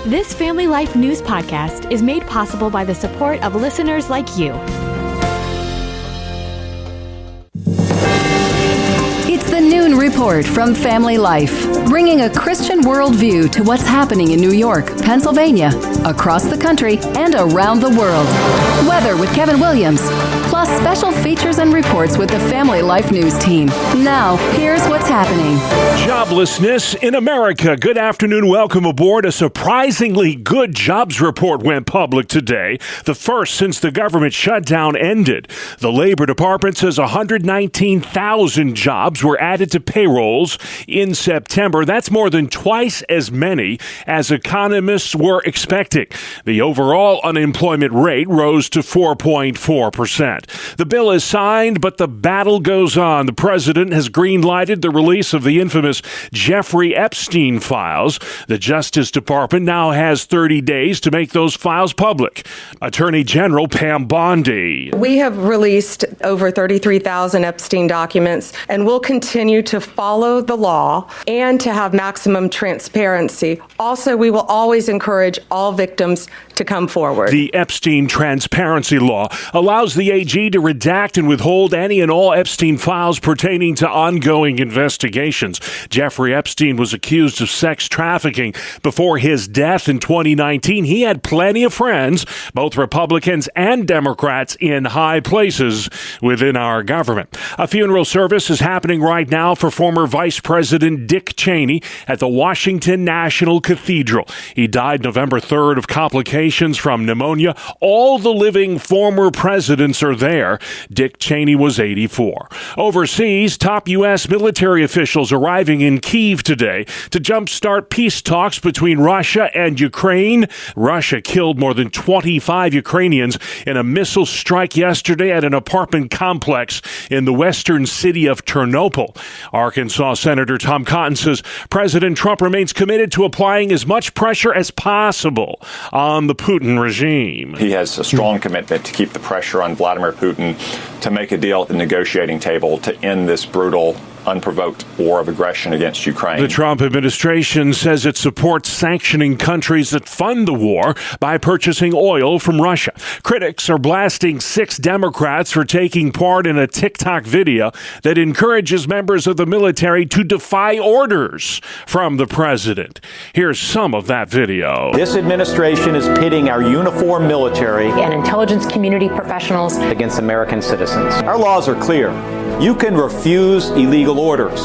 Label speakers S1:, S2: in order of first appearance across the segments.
S1: This Family Life News podcast is made possible by the support of listeners like you.
S2: It's the Noon Report from Family Life, bringing a Christian worldview to what's happening in New York, Pennsylvania, across the country, and around the world. Weather with Kevin Williams, plus special features and reports with the Family Life News team. Now, here's what's happening.
S3: Joblessness in America. Good afternoon. Welcome aboard. A surprisingly good jobs report went public today, the first since the government shutdown ended. The Labor Department says 119,000 jobs were added to payrolls in September. That's more than twice as many as economists were expecting. The overall unemployment rate rose to 4.4%. The bill is signed, but the battle goes on. The president has green-lighted the release of the infamous Jeffrey Epstein files. The Justice Department now has 30 days to make those files public. Attorney General Pam Bondi.
S4: We have released over 33,000 Epstein documents, and we'll continue to follow the law and to have maximum transparency. Also, we will always encourage all victims to come forward.
S3: The Epstein Transparency Law allows the AG to redact and withhold any and all Epstein files pertaining to ongoing investigations. Jeffrey Epstein was accused of sex trafficking before his death in 2019. He had plenty of friends, both Republicans and Democrats, in high places within our government. A funeral service is happening right now for former Vice President Dick Cheney at the Washington National Cathedral. He died November 3rd of complications from pneumonia. All the living former presidents are there. Dick Cheney was 84. Overseas, top U.S. military officials arriving in Kyiv today to jumpstart peace talks between Russia and Ukraine. Russia killed more than 25 Ukrainians in a missile strike yesterday at an apartment complex in the western city of Ternopil. Arkansas Senator Tom Cotton says President Trump remains committed to applying as much pressure as possible on the Putin regime.
S5: He has a strong commitment to keep the pressure on Vladimir Putin to make a deal at the negotiating table to end this brutal, unprovoked war of aggression against Ukraine.
S3: The Trump administration says it supports sanctioning countries that fund the war by purchasing oil from Russia. Critics are blasting 6 Democrats for taking part in a TikTok video that encourages members of the military to defy orders from the president. Here's some of that video.
S6: This administration is pitting our uniformed military
S7: and intelligence community professionals
S6: against American citizens. Our laws are clear. You can refuse illegal orders.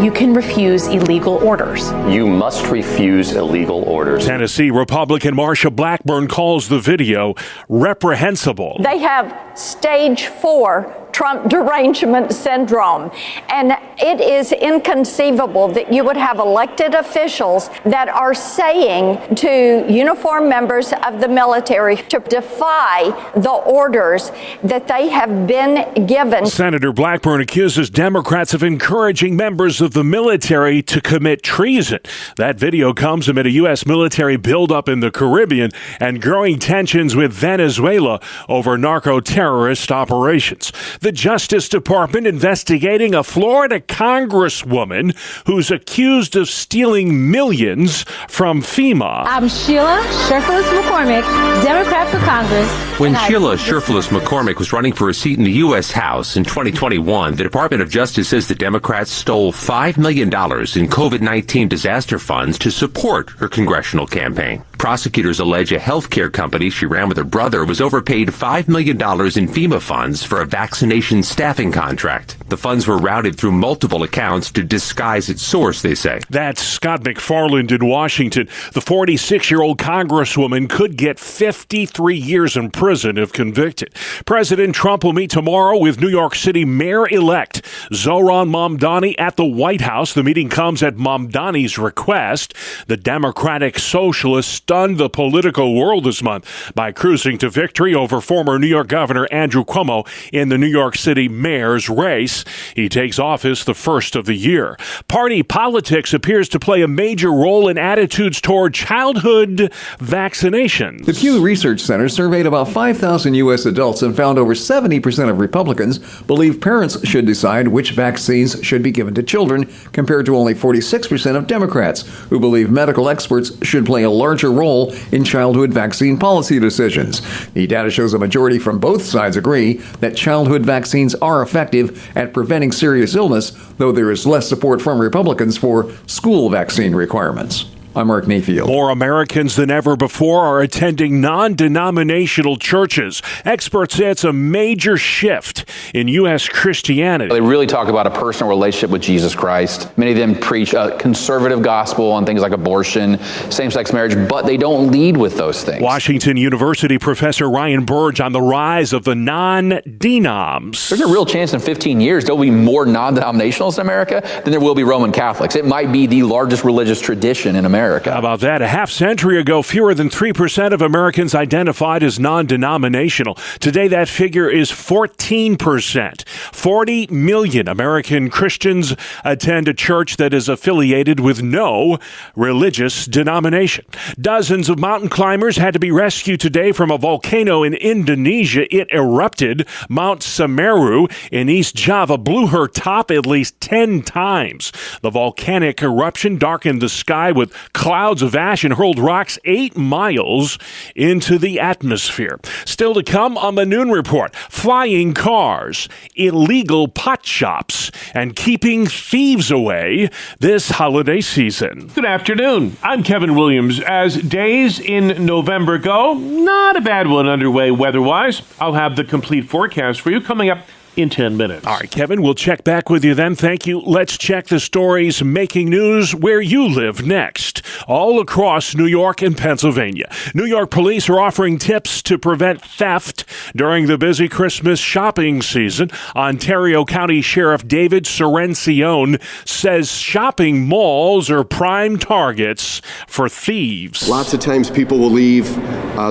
S7: You can refuse illegal orders.
S8: You must refuse illegal orders.
S3: Tennessee Republican Marsha Blackburn calls the video reprehensible.
S9: They have stage 4 Trump derangement syndrome. And it is inconceivable that you would have elected officials that are saying to uniformed members of the military to defy the orders that they have been given.
S3: Senator Blackburn accuses Democrats of encouraging members of the military to commit treason. That video comes amid a U.S. military buildup in the Caribbean and growing tensions with Venezuela over narco-terrorist operations. The Justice Department investigating a Florida congresswoman who's accused of stealing millions from FEMA.
S10: I'm Sheila Sherfilis McCormick, Democrat for Congress.
S11: When Sheila Sherfilis McCormick was running for a seat in the U.S. House in 2021, the Department of Justice says the Democrats stole $5 million in COVID-19 disaster funds to support her congressional campaign. Prosecutors allege a healthcare company she ran with her brother was overpaid $5 million in FEMA funds for a vaccination staffing contract. The funds were routed through multiple accounts to disguise its source, they say.
S3: That's Scott McFarland in Washington. The 46-year-old congresswoman could get 53 years in prison if convicted. President Trump will meet tomorrow with New York City Mayor-elect Zohran Mamdani at the White House. The meeting comes at Mamdani's request. The Democratic Socialists stunned the political world this month by cruising to victory over former New York Governor Andrew Cuomo in the New York City mayor's race. He takes office the first of the year. Party politics appears to play a major role in attitudes toward childhood vaccinations.
S12: The Pew Research Center surveyed about 5,000 U.S. adults and found over 70% of Republicans believe parents should decide which vaccines should be given to children, compared to only 46% of Democrats, who believe medical experts should play a larger role in childhood vaccine policy decisions. The data shows a majority from both sides agree that childhood vaccines are effective at preventing serious illness, though there is less support from Republicans for school vaccine requirements. I'm Mark Mayfield.
S3: More Americans than ever before are attending non-denominational churches. Experts say it's a major shift in U.S. Christianity.
S13: They really talk about a personal relationship with Jesus Christ. Many of them preach a conservative gospel on things like abortion, same-sex marriage, but they don't lead with those things.
S3: Washington University professor Ryan Burge on the rise of the non-denoms.
S13: There's a real chance in 15 years there'll be more non-denominationals in America than there will be Roman Catholics. It might be the largest religious tradition in America.
S3: How about that? A half century ago, fewer than 3% of Americans identified as non-denominational. Today, that figure is 14%. 40 million American Christians attend a church that is affiliated with no religious denomination. Dozens of mountain climbers had to be rescued today from a volcano in Indonesia. It erupted. Mount Semeru in East Java blew her top at least 10 times. The volcanic eruption darkened the sky with clouds of ash and hurled rocks 8 miles into the atmosphere. Still to come on the Noon Report, flying cars, illegal pot shops, and keeping thieves away this holiday season.
S14: Good afternoon. I'm Kevin Williams. As days in November go, not a bad one underway weather-wise. I'll have the complete forecast for you coming up in 10 minutes.
S3: All right, Kevin, we'll check back with you then. Thank you. Let's check the stories making news where you live next. All across New York and Pennsylvania. New York police are offering tips to prevent theft during the busy Christmas shopping season. Ontario County Sheriff David Sorencione says shopping malls are prime targets for thieves.
S15: Lots of times people will leave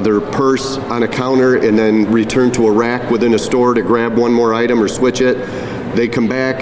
S15: their purse on a counter and then return to a rack within a store to grab one more item or switch it. They come back.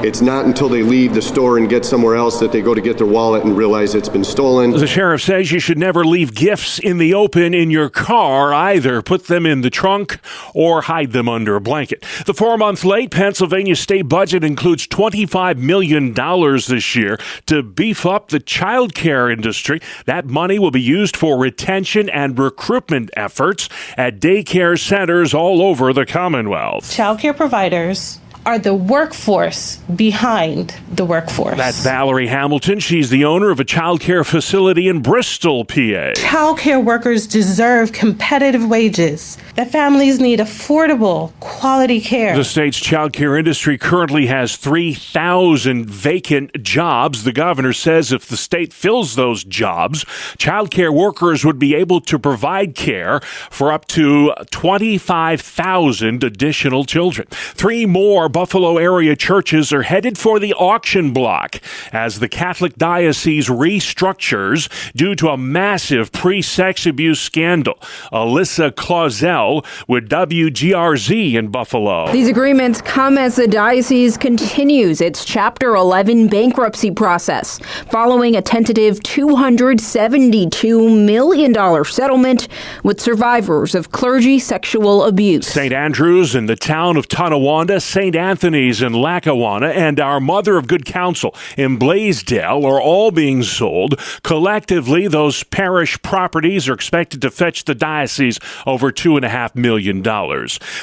S15: It's not until they leave the store and get somewhere else that they go to get their wallet and realize it's been stolen.
S3: The sheriff says you should never leave gifts in the open in your car either. Put them in the trunk or hide them under a blanket. The 4-month late Pennsylvania state budget includes $25 million this year to beef up the child care industry. That money will be used for retention and recruitment efforts at daycare centers all over the Commonwealth.
S16: Child care providers are the workforce behind the workforce.
S3: That's Valerie Hamilton. She's the owner of a child care facility in Bristol, PA.
S16: Child care workers deserve competitive wages. The families need affordable, quality care.
S3: The state's child care industry currently has 3,000 vacant jobs. The governor says if the state fills those jobs, child care workers would be able to provide care for up to 25,000 additional children. 3 more Buffalo area churches are headed for the auction block as the Catholic diocese restructures due to a massive pre-sex abuse scandal. Alyssa Clausel with WGRZ in Buffalo.
S17: These agreements come as the diocese continues its Chapter 11 bankruptcy process following a tentative $272 million settlement with survivors of clergy sexual abuse.
S3: St. Andrews in the town of Tonawanda, St. Anthony's in Lackawanna, and our Mother of Good Counsel in Blaisdell are all being sold. Collectively, those parish properties are expected to fetch the diocese over $2.5 million.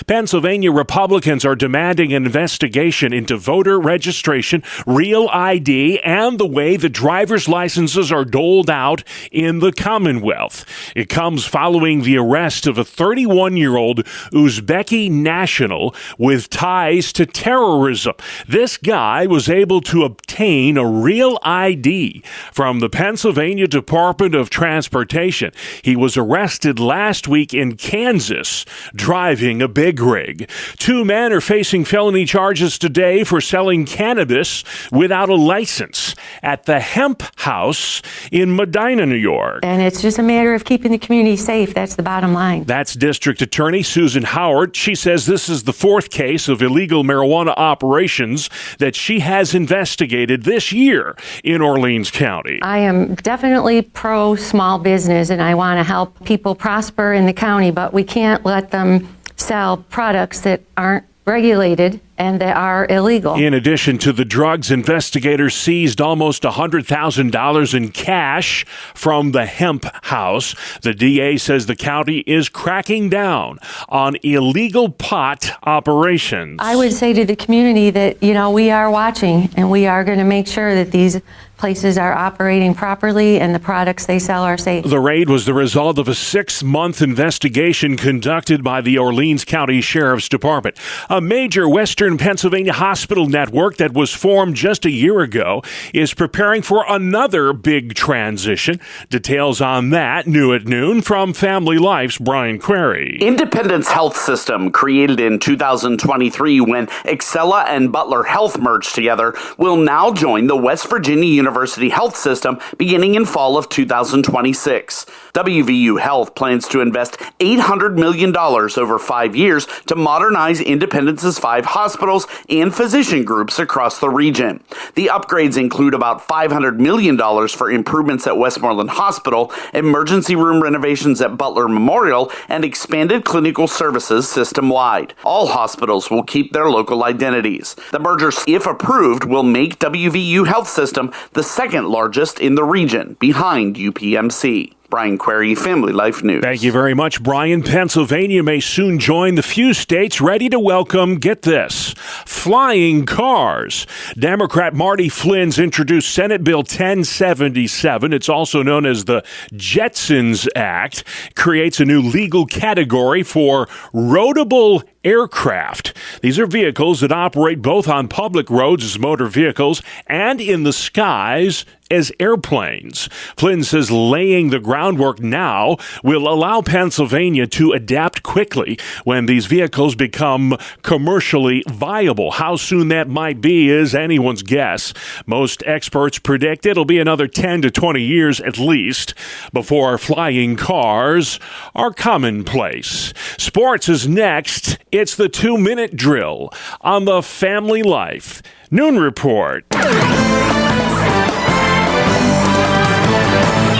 S3: Pennsylvania Republicans are demanding an investigation into voter registration, real ID, and the way the driver's licenses are doled out in the Commonwealth. It comes following the arrest of a 31-year-old Uzbeki national with ties to terrorism. This guy was able to obtain a real ID from the Pennsylvania Department of Transportation. He was arrested last week in Kansas driving a big rig. 2 men are facing felony charges today for selling cannabis without a license at the Hemp House in Medina, New York.
S18: And it's just a matter of keeping the community safe. That's the bottom line.
S3: That's District Attorney Susan Howard. She says this is the 4th case of illegal marijuana operations that she has investigated this year in Orleans County.
S18: I am definitely pro small business and I want to help people prosper in the county, but we can't let them sell products that aren't regulated and that are illegal.
S3: In addition to the drugs, investigators seized almost $100,000 in cash from the hemp house. The DA says the county is cracking down on illegal pot operations.
S18: I would say to the community that, we are watching and we are going to make sure that these places are operating properly and the products they sell are safe.
S3: The raid was the result of a 6-month investigation conducted by the Orleans County Sheriff's Department. A major Western Pennsylvania hospital network that was formed just a year ago is preparing for another big transition. Details on that new at noon from Family Life's Brian Query.
S19: Independence Health System, created in 2023 when Excella and Butler Health merged together, will now join the West Virginia University Health System beginning in fall of 2026. WVU Health plans to invest $800 million over 5 years to modernize Independence's 5 hospitals and physician groups across the region. The upgrades include about $500 million for improvements at Westmoreland Hospital, emergency room renovations at Butler Memorial, and expanded clinical services system-wide. All hospitals will keep their local identities. The merger, if approved, will make WVU Health System the second largest in the region, behind UPMC. Brian Query, Family Life News.
S3: Thank you very much, Brian. Pennsylvania may soon join the few states ready to welcome, get this, flying cars. Democrat Marty Flynn's introduced Senate Bill 1077. It's also known as the Jetsons Act. Creates a new legal category for roadable aircraft. These are vehicles that operate both on public roads as motor vehicles and in the skies as airplanes. Flynn says laying the groundwork now will allow Pennsylvania to adapt quickly when these vehicles become commercially viable. How soon that might be is anyone's guess. Most experts predict it'll be another 10 to 20 years at least before flying cars are commonplace. Sports is next. It's the 2-minute drill on the Family Life Noon Report.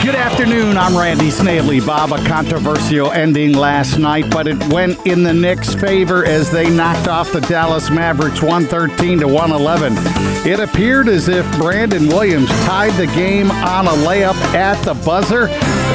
S20: Good afternoon, I'm Randy Snavely. Bob, a controversial ending last night, but it went in the Knicks' favor as they knocked off the Dallas Mavericks 113 to 111. It appeared as if Brandon Williams tied the game on a layup at the buzzer,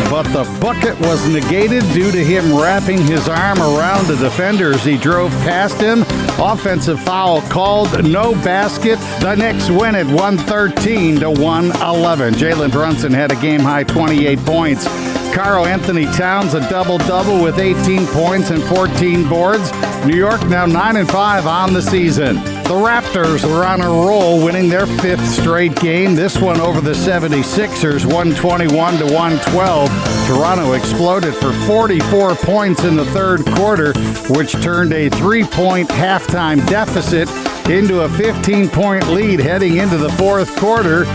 S20: but the bucket was negated due to him wrapping his arm around the defender as he drove past him. Offensive foul called, no basket. The Knicks win it 113 to 111. Jalen Brunson had a game-high 28 points. Karl Anthony Towns a double-double with 18 points and 14 boards. New York now 9-5 on the season. The Raptors were on a roll, winning their 5th straight game. This one over the 76ers, 121 to 112. Toronto exploded for 44 points in the third quarter, which turned a 3-point halftime deficit into a 15-point lead heading into the fourth quarter.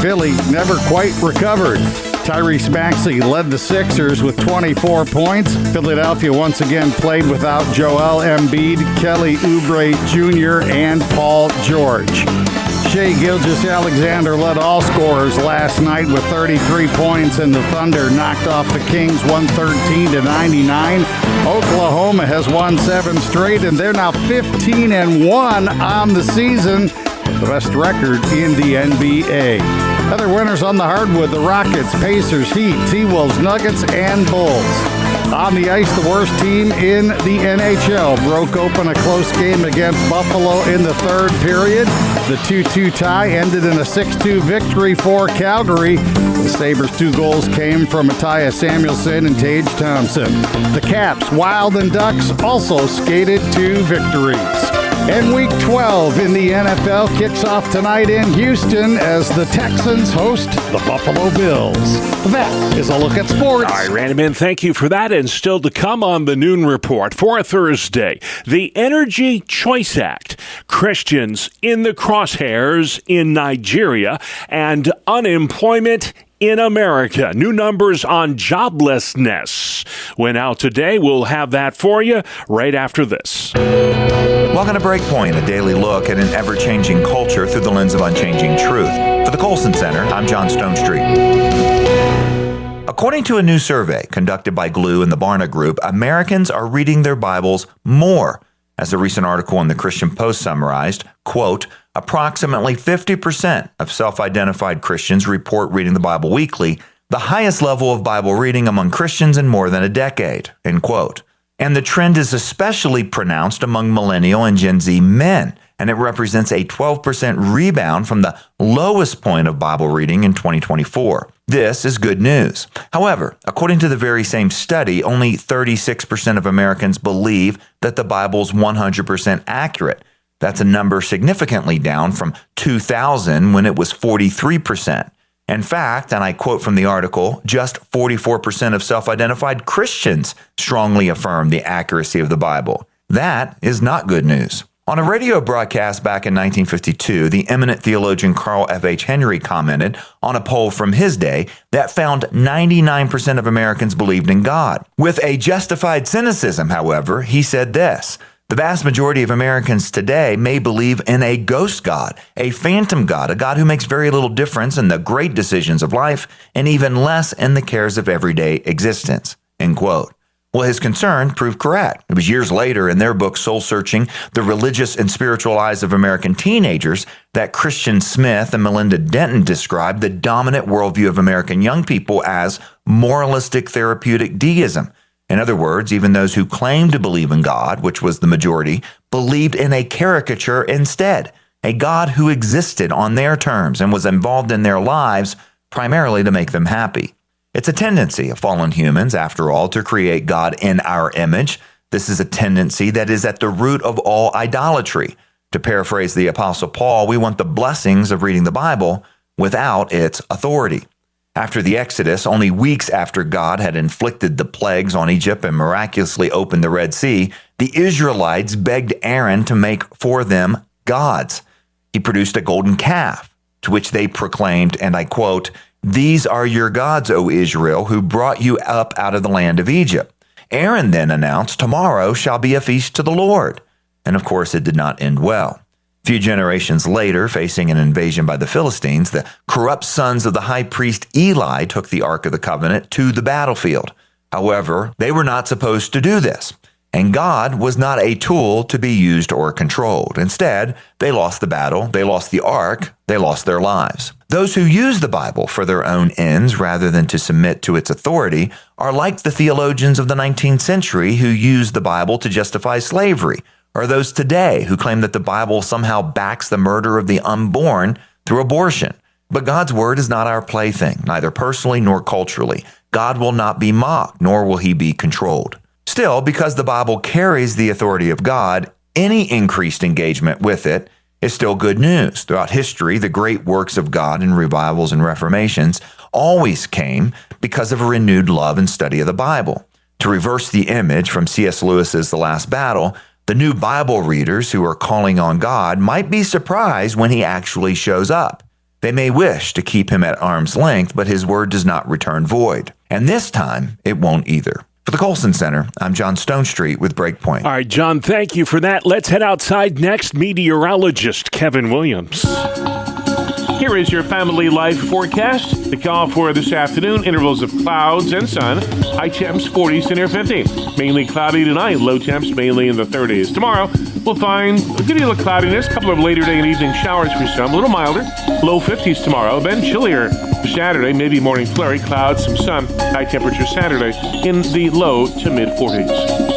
S20: Philly never quite recovered. Tyrese Maxey led the Sixers with 24 points. Philadelphia once again played without Joel Embiid, Kelly Oubre Jr., and Paul George. Shai Gilgeous-Alexander led all scorers last night with 33 points, and the Thunder knocked off the Kings 113 to 99. Oklahoma has won 7 straight, and they're now 15-1 on the season, the best record in the NBA. Other winners on the hardwood, the Rockets, Pacers, Heat, T-Wolves, Nuggets, and Bulls. On the ice, the worst team in the NHL broke open a close game against Buffalo in the third period. The 2-2 tie ended in a 6-2 victory for Calgary. The Sabres' 2 goals came from Matthias Samuelsson and Tage Thompson. The Caps, Wild, and Ducks also skated 2 victories. And Week 12 in the NFL kicks off tonight in Houston as the Texans host the Buffalo Bills. That is a look at sports.
S3: All right, Randyman, thank you for that. And still to come on the Noon Report for Thursday, the Energy Choice Act, Christians in the crosshairs in Nigeria, and unemployment in America. New numbers on joblessness went out today. We'll have that for you right after this.
S21: Welcome to Breakpoint, a daily look at an ever-changing culture through the lens of unchanging truth. For the Colson Center, I'm John Stonestreet. According to a new survey conducted by Glue and the Barna Group, Americans are reading their Bibles more. As a recent article in the Christian Post summarized, quote, approximately 50% of self-identified Christians report reading the Bible weekly, the highest level of Bible reading among Christians in more than a decade, end quote. And the trend is especially pronounced among millennial and Gen Z men, and it represents a 12% rebound from the lowest point of Bible reading in 2024. This is good news. However, according to the very same study, only 36% of Americans believe that the Bible is 100% accurate. That's a number significantly down from 2000 when it was 43%. In fact, and I quote from the article, just 44% of self-identified Christians strongly affirm the accuracy of the Bible. That is not good news. On a radio broadcast back in 1952, the eminent theologian Carl F. H. Henry commented on a poll from his day that found 99% of Americans believed in God. With a justified cynicism, however, he said this: the vast majority of Americans today may believe in a ghost God, a phantom God, a God who makes very little difference in the great decisions of life and even less in the cares of everyday existence, end quote. Well, his concern proved correct. It was years later in their book, Soul Searching, The Religious and Spiritual Lives of American Teenagers, that Christian Smith and Melinda Denton described the dominant worldview of American young people as moralistic therapeutic deism. In other words, even those who claimed to believe in God, which was the majority, believed in a caricature instead, a God who existed on their terms and was involved in their lives primarily to make them happy. It's a tendency of fallen humans, after all, to create God in our image. This is a tendency that is at the root of all idolatry. To paraphrase the Apostle Paul, we want the blessings of reading the Bible without its authority. After the Exodus, only weeks after God had inflicted the plagues on Egypt and miraculously opened the Red Sea, the Israelites begged Aaron to make for them gods. He produced a golden calf, to which they proclaimed, and I quote, "These are your gods, O Israel, who brought you up out of the land of Egypt." Aaron then announced, "Tomorrow shall be a feast to the Lord." And of course, it did not end well. A few generations later, facing an invasion by the Philistines, the corrupt sons of the high priest Eli took the Ark of the Covenant to the battlefield. However, they were not supposed to do this, and God was not a tool to be used or controlled. Instead, they lost the battle, they lost the Ark, they lost their lives. Those who use the Bible for their own ends rather than to submit to its authority are like the theologians of the 19th century who used the Bible to justify slavery, or those today who claim that the Bible somehow backs the murder of the unborn through abortion. But God's word is not our plaything, neither personally nor culturally. God will not be mocked, nor will he be controlled. Still, because the Bible carries the authority of God, any increased engagement with it is still good news. Throughout history, the great works of God in revivals and reformations always came because of a renewed love and study of the Bible. To reverse the image from C.S. Lewis's The Last Battle, the new Bible readers who are calling on God might be surprised when he actually shows up. They may wish to keep him at arm's length, but his word does not return void. And this time, it won't either. For the Colson Center, I'm John Stonestreet with Breakpoint.
S3: All right, John, thank you for that. Let's head outside next. Meteorologist Kevin Williams.
S14: Here is your family life forecast. The call for this afternoon, intervals of clouds and sun. High temps 40s to near 50. Mainly cloudy tonight. Low temps mainly in the 30s. Tomorrow, we'll find a good deal of cloudiness. A couple of later day and evening showers for some. A little milder. Low 50s tomorrow. Then chillier Saturday. Maybe morning flurry. Clouds, some sun. High temperature Saturday in the low to mid 40s.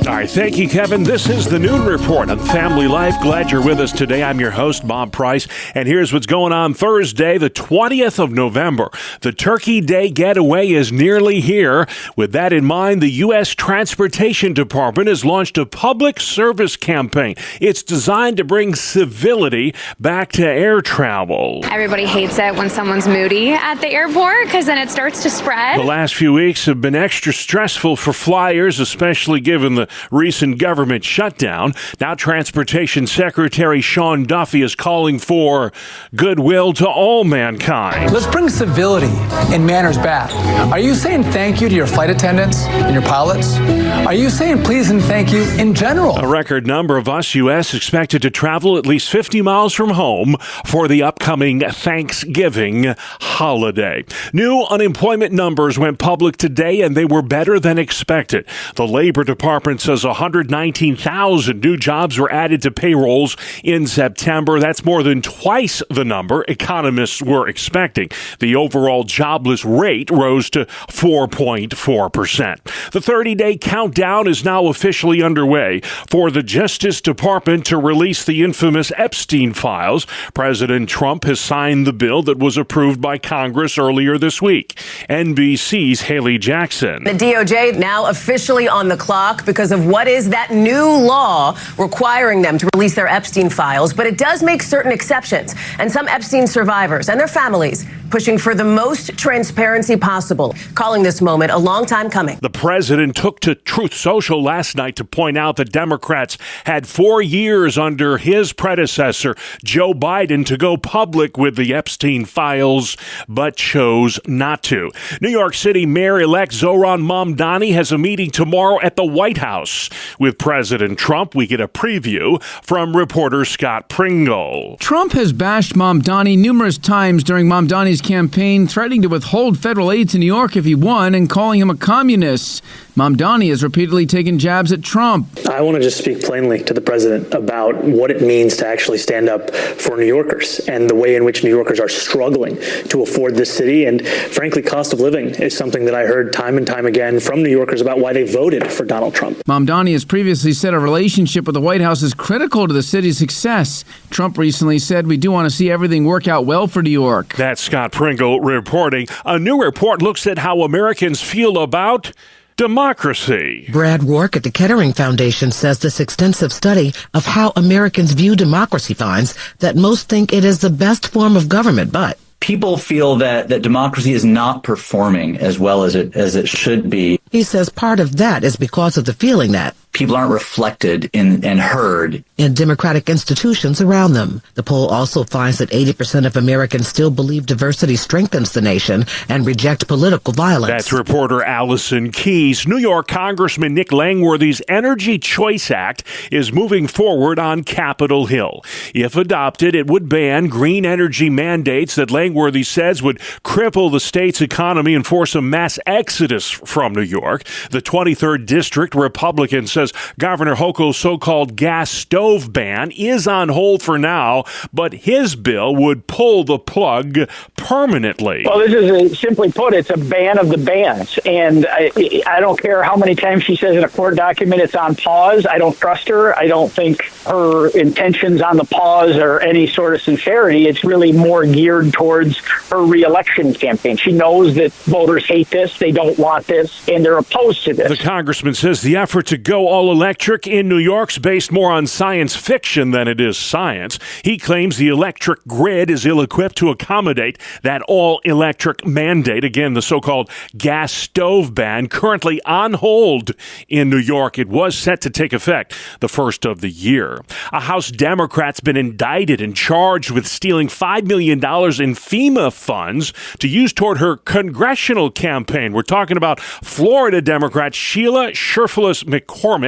S3: All right, thank you, Kevin. This is the Noon Report on Family Life. Glad you're with us today. I'm your host, Bob Price, and here's what's going on Thursday, the 20th of November. The Turkey Day getaway is nearly here. With that in mind, the U.S. Transportation Department has launched a public service campaign. It's designed to bring civility back to air travel.
S1: Everybody hates it when someone's moody at the airport because then it starts to spread.
S3: The last few weeks have been extra stressful for flyers, especially given the recent government shutdown. Now, Transportation Secretary Sean Duffy is calling for goodwill to all mankind.
S22: Let's bring civility and manners back. Are you saying thank you to your flight attendants and your pilots? Are you saying please and thank you in general?
S3: A record number of us U.S. expected to travel at least 50 miles from home for the upcoming Thanksgiving holiday. New unemployment numbers went public today, and they were better than expected. The Labor Department Department says 119,000 new jobs were added to payrolls in September. That's more than twice the number economists were expecting. The overall jobless rate rose to 4.4%. The 30-day countdown is now officially underway for the Justice Department to release the infamous Epstein files. President Trump has signed the bill that was approved by Congress earlier this week. NBC's Haley Jackson.
S2: The DOJ now officially on the clock because of what is that new law requiring them to release their Epstein files. But it does make certain exceptions. And some Epstein survivors and their families pushing for the most transparency possible, calling this moment a long time coming.
S3: The president took to Truth Social last night to point out that Democrats had 4 years under his predecessor, Joe Biden, to go public with the Epstein files, but chose not to. New York City Mayor-elect Zohran Mamdani has a meeting tomorrow at the White House with President Trump. We get a preview from reporter Scott Pringle.
S4: Trump has bashed Mamdani numerous times during Mamdani's campaign, threatening to withhold federal aid to New York if he won and calling him a communist. Mamdani has repeatedly taken jabs at Trump.
S23: I want to just speak plainly to the president about what it means to actually stand up for New Yorkers and the way in which New Yorkers are struggling to afford this city. And frankly, cost of living is something that I heard time and time again from New Yorkers about why they voted for Donald Trump.
S4: Mamdani has previously said a relationship with the White House is critical to the city's success. Trump recently said, "We do want to see everything work out well for New York."
S3: That's Scott Pringle reporting. A new report looks at how Americans feel about democracy.
S24: Brad Rourke at the Kettering Foundation says this extensive study of how Americans view democracy finds that most think it is the best form of government, but
S25: people feel that democracy is not performing as well as it should be.
S24: He says part of that is because of the feeling that
S25: people aren't reflected and heard
S24: in democratic institutions around them. The poll also finds that 80% of Americans still believe diversity strengthens the nation and reject political violence.
S3: That's reporter Allison Keyes. New York Congressman Nick Langworthy's Energy Choice Act is moving forward on Capitol Hill. If adopted, it would ban green energy mandates that Langworthy says would cripple the state's economy and force a mass exodus from New York. The 23rd District Republican says Governor Hochul's so-called gas stove ban is on hold for now, but his bill would pull the plug permanently.
S26: Well, this is simply put, it's a ban of the bans. And I don't care how many times she says in a court document it's on pause. I don't trust her. I don't think her intentions on the pause are any sort of sincerity. It's really more geared towards her re-election campaign. She knows that voters hate this, they don't want this, and they're opposed to this.
S3: The congressman says the effort to go all electric in New York's based more on science fiction than it is science. He claims the electric grid is ill-equipped to accommodate that all-electric mandate. Again, the so-called gas stove ban currently on hold in New York. It was set to take effect the first of the year. A House Democrat's been indicted and charged with stealing $5 million in FEMA funds to use toward her congressional campaign. We're talking about Florida Democrat Sheila Sherfulis McCormick.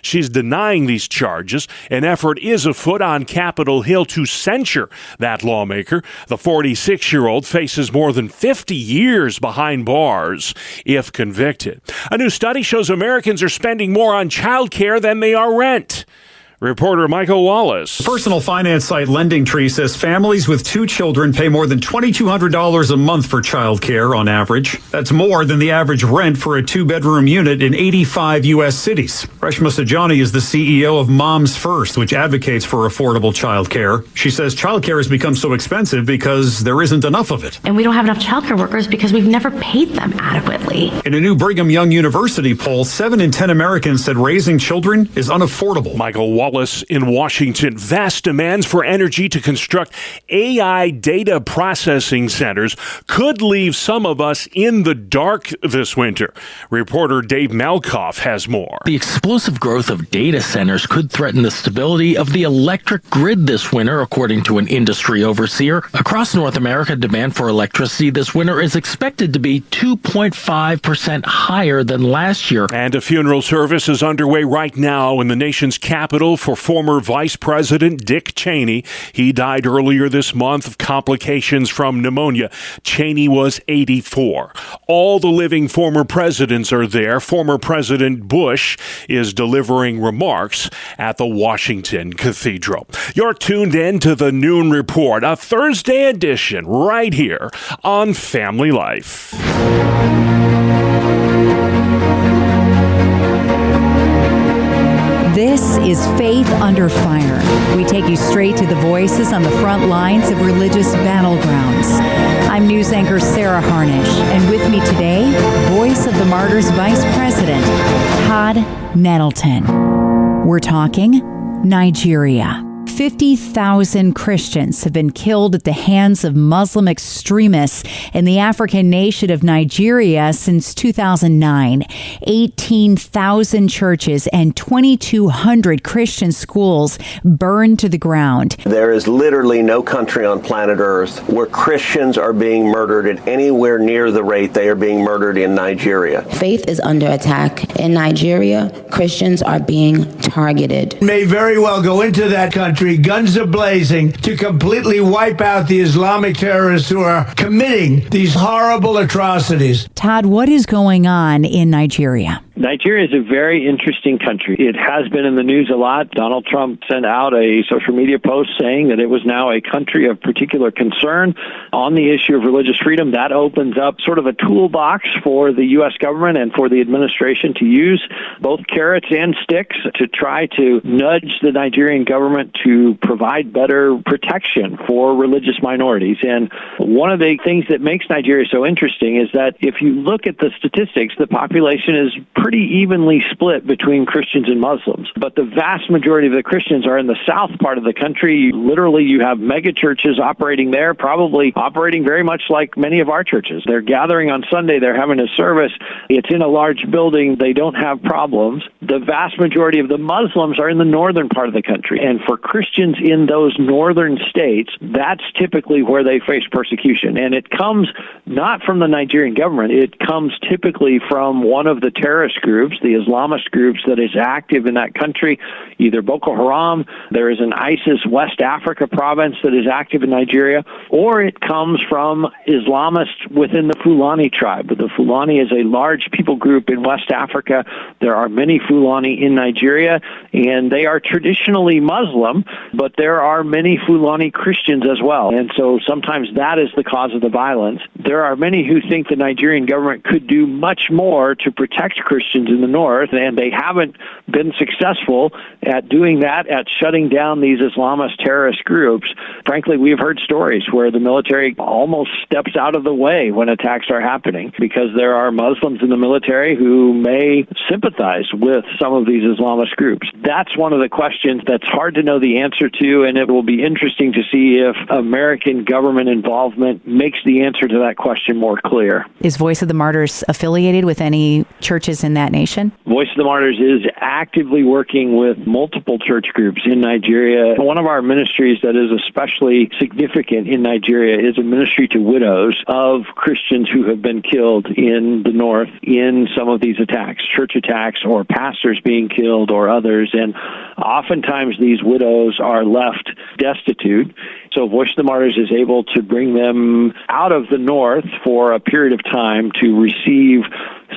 S3: She's denying these charges. An effort is afoot on Capitol Hill to censure that lawmaker. The 46-year-old faces more than 50 years behind bars if convicted. A new study shows Americans are spending more on child care than they are rent. Reporter Michael Wallace.
S27: Personal finance site LendingTree says families with 2 children pay more than $2,200 a month for child care on average. That's more than the average rent for a 2-bedroom unit in 85 U.S. cities. Reshma Sajani is the CEO of Moms First, which advocates for affordable child care. She says child care has become so expensive because there isn't enough of it.
S28: And we don't have enough child care workers because we've never paid them adequately.
S27: In a new Brigham Young University poll, 7 in 10 Americans said raising children is unaffordable.
S3: Michael Wallace in Washington. Vast demands for energy to construct AI data processing centers could leave some of us in the dark this winter. Reporter Dave Malkoff has more.
S29: The explosive growth of data centers could threaten the stability of the electric grid this winter, according to an industry overseer. Across North America, demand for electricity this winter is expected to be 2.5% higher than last year.
S3: And a funeral service is underway right now in the nation's capital for former Vice President Dick Cheney. He died earlier this month of complications from pneumonia. Cheney was 84. All the living former presidents are there. Former President Bush is delivering remarks at the Washington Cathedral. You're tuned in to the Noon Report, a Thursday edition right here on Family Life.
S5: This is Faith Under Fire. We take you straight to the voices on the front lines of religious battlegrounds. I'm news anchor Sarah Harnish, and with me today, Voice of the Martyrs Vice President, Todd Nettleton. We're talking Nigeria. 50,000 Christians have been killed at the hands of Muslim extremists in the African nation of Nigeria since 2009. 18,000 churches and 2,200 Christian schools burned to the ground.
S6: There is literally no country on planet Earth where Christians are being murdered at anywhere near the rate they are being murdered in Nigeria.
S7: Faith is under attack. In Nigeria, Christians are being targeted.
S8: May very well go into that country, guns a-blazing, to completely wipe out the Islamic terrorists who are committing these horrible atrocities.
S5: Todd, what is going on in Nigeria?
S23: Nigeria is a very interesting country. It has been in the news a lot. Donald Trump sent out a social media post saying that it was now a country of particular concern on the issue of religious freedom. That opens up sort of a toolbox for the U.S. government and for the administration to use, both carrots and sticks, to try to nudge the Nigerian government to provide better protection for religious minorities. And one of the things that makes Nigeria so interesting is that if you look at the statistics, the population is pretty evenly split between Christians and Muslims. But the vast majority of the Christians are in the south part of the country. Literally, you have mega churches operating there, probably operating very much like many of our churches. They're gathering on Sunday, they're having a service. It's in a large building. They don't have problems. The vast majority of the Muslims are in the northern part of the country. And for Christians in those northern states, that's typically where they face persecution. And it comes not from the Nigerian government. It comes typically from one of the terrorist groups, the Islamist groups that is active in that country, either Boko Haram, there is an ISIS West Africa province that is active in Nigeria, or it comes from Islamists within the Fulani tribe. The Fulani is a large people group in West Africa. There are many Fulani in Nigeria, and they are traditionally Muslim, but there are many Fulani Christians as well. And so sometimes that is the cause of the violence. There are many who think the Nigerian government could do much more to protect Christians in the north, and they haven't been successful at doing that, at shutting down these Islamist terrorist groups. Frankly, we've heard stories where the military almost steps out of the way when attacks are happening because there are Muslims in the military who may sympathize with some of these Islamist groups. That's one of the questions that's hard to know the answer to, and it will be interesting to see if American government involvement makes the answer to that question more clear.
S5: Is Voice of the Martyrs affiliated with any churches in that nation?
S23: Voice of the Martyrs is actively working with multiple church groups in Nigeria. One of our ministries that is especially significant in Nigeria is a ministry to widows of Christians who have been killed in the north in some of these attacks, church attacks or pastors being killed or others. And oftentimes these widows are left destitute. So Voice of the Martyrs is able to bring them out of the north for a period of time to receive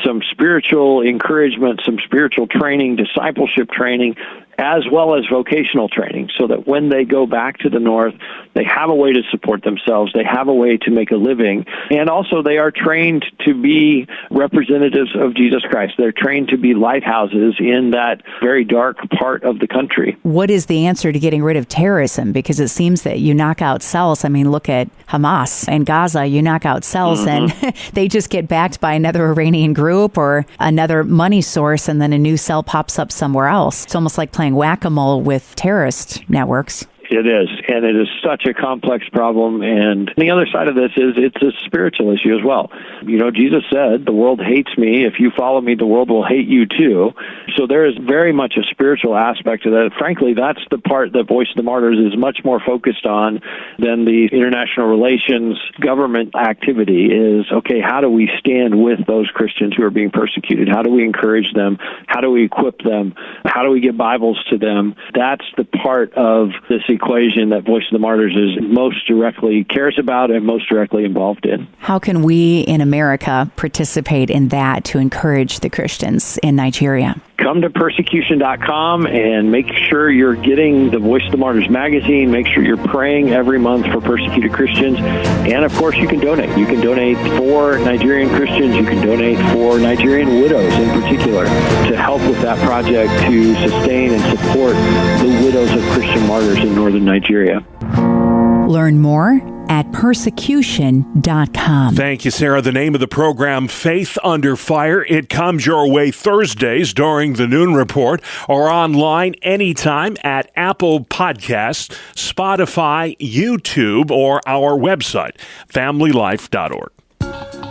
S23: some spiritual encouragement, some spiritual training, discipleship training, as well as vocational training, so that when they go back to the north, they have a way to support themselves, they have a way to make a living, and also they are trained to be representatives of Jesus Christ. They're trained to be lighthouses in that very dark part of the country.
S5: What is the answer to getting rid of terrorism? Because it seems that you knock out cells. I mean, look at Hamas and Gaza. You knock out cells and they just get backed by another Iranian group or another money source, and then a new cell pops up somewhere else. It's almost like playing whack-a-mole with terrorist networks.
S9: It is, and it is such a complex problem. And the other side of this is it's a spiritual issue as well. You know, Jesus said, the world hates me. If you follow me, the world will hate you too. So there is very much a spiritual aspect to that. Frankly, that's the part that Voice of the Martyrs is much more focused on than the international relations government activity is, okay, how do we stand with those Christians who are being persecuted? How do we encourage them? How do we equip them? How do we get Bibles to them? That's the part of this equation that Voice of the Martyrs is most directly cares about and most directly involved in.
S5: How can we in America participate in that to encourage the Christians in Nigeria?
S9: Come to persecution.com and make sure you're getting the Voice of the Martyrs magazine. Make sure you're praying every month for persecuted Christians. And, of course, you can donate. You can donate for Nigerian Christians. You can donate for Nigerian widows in particular to help with that project to sustain and support the widows of Christian martyrs in northern Nigeria.
S5: Learn more at persecution.com.
S3: Thank you, Sarah. The name of the program, Faith Under Fire. It comes your way Thursdays during the Noon Report or online anytime at Apple Podcasts, Spotify, YouTube, or our website, familylife.org.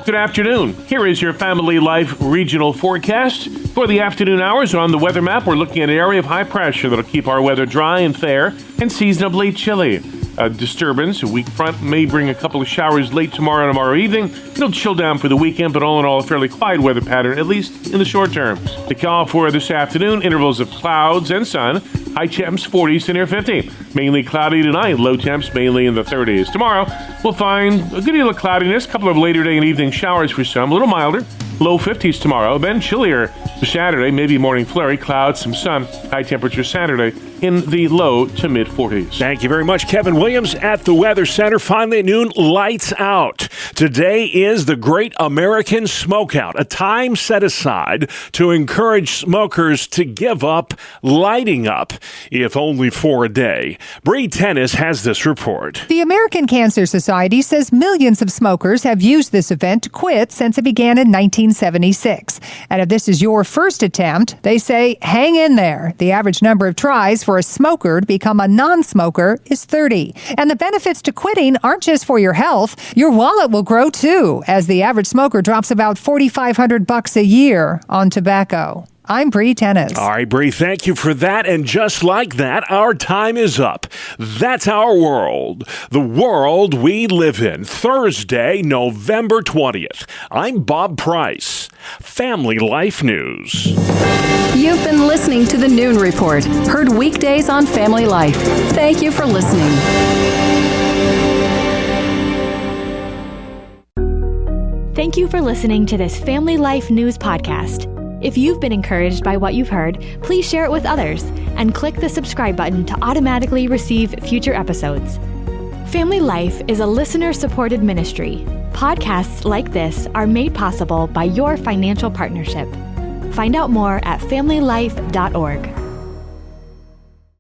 S14: Good afternoon. Here is your Family Life regional forecast. For the afternoon hours on the weather map, we're looking at an area of high pressure that'll keep our weather dry and fair and seasonably chilly. A disturbance, a weak front, may bring a couple of showers late tomorrow and tomorrow evening. It'll chill down for the weekend, but all in all, a fairly quiet weather pattern, at least in the short term. The call for this afternoon, intervals of clouds and sun, high temps 40s to near 50. Mainly cloudy tonight, low temps mainly in the 30s. Tomorrow, we'll find a good deal of cloudiness, a couple of later day and evening showers for some, a little milder. Low 50s tomorrow, then chillier for Saturday, maybe morning flurry, clouds, some sun, high temperature Saturday in the low to mid 40s.
S3: Thank you very much, Kevin Williams at the Weather Center. Finally at noon, lights out. Today is the Great American Smokeout, a time set aside to encourage smokers to give up lighting up, if only for a day. Bree Tennis has this report.
S10: The American Cancer Society says millions of smokers have used this event to quit since it began in 1976. And if this is your first attempt, they say hang in there. The average number of tries for a smoker to become a non-smoker is 30. And the benefits to quitting aren't just for your health. Your wallet will grow too, as the average smoker drops about $4,500 a year on tobacco. I'm Bree Tennis.
S3: All right, Bree, thank you for that. And just like that, our time is up. That's our world, the world we live in. Thursday, November 20th. I'm Bob Price. Family Life News.
S11: You've been listening to the Noon Report, heard weekdays on Family Life. Thank you for listening.
S12: Thank you for listening to this Family Life News podcast. If you've been encouraged by what you've heard, please share it with others and click the subscribe button to automatically receive future episodes. Family Life is a listener-supported ministry. Podcasts like this are made possible by your financial partnership. Find out more at familylife.org.